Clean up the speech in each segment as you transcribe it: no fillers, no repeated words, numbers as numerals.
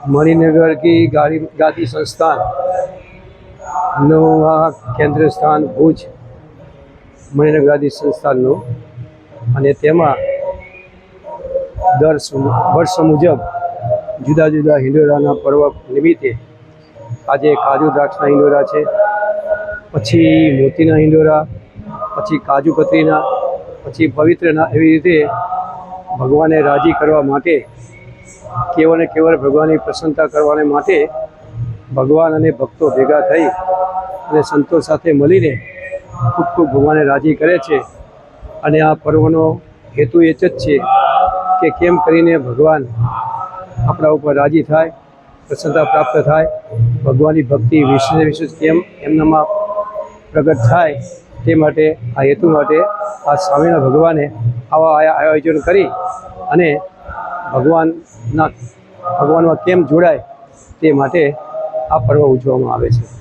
मणिनगर की गादी संस्थान आ केंद्र स्थान भूज मणिनगर गादी संस्थान दर वर्ष मुजब जुदा जुदा हिंडोरा पर्व निमित्ते आज काजू द्राक्षना हिंडोरा है, पछी मोतीना हिंडोरा, पछी काजू कतरीना, पछी पवित्रना, एवी रीते भगवाने राजी करवा माटे केवल ने केवल भगवान की प्रसन्नता करवाने माटे भगवान अने भक्तों भेगा थई अने संतो साथे मळीने खूब खूब भगवाने राजी करे छे। अने आ पर्वनो हेतु ए ज छे के केम करीने भगवान आपणा उपर राजी थाय, प्रसन्नता प्राप्त थाय, भगवान की भक्ति विशेष विशेष केम एमनामां प्रगट थाय ते माटे आ हेतु माटे आ स्वामीना भगवाने आवा आयोजन करी अने भगवान केम जोड़ाय ते माटे आ पर्व उजववामां आवे छे।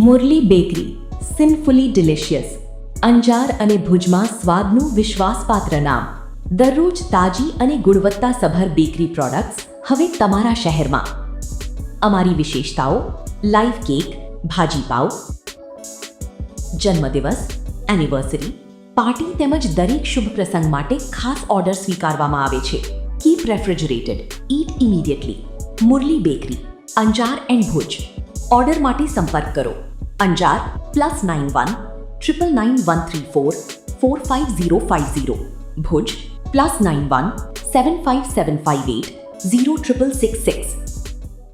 મુરલી બેકરી સિન્ફુલી ડિલિશિયસ અંજાર અને ભુજમાં સ્વાદનું વિશ્વાસપાત્ર નામ। દરરોજ તાજી અને ગુણવત્તાસભર બેકરી પ્રોડક્ટ્સ હવે તમારા શહેરમાં। અમારી વિશેષતાઓ લાઈવ કેક, ભાજી પાવ, જન્મદિવસ, એનિવર્સરી, પાર્ટી તેમજ દરેક શુભ પ્રસંગ માટે ખાસ ઓર્ડર સ્વીકારવામાં આવે છે। Keep refrigerated, eat immediately. Murli bakery, Anjar and Bhuj. Order માટે સંપર્ક કરો અંજાર +91 999 134 45050, ભુજ +91 75758 06666।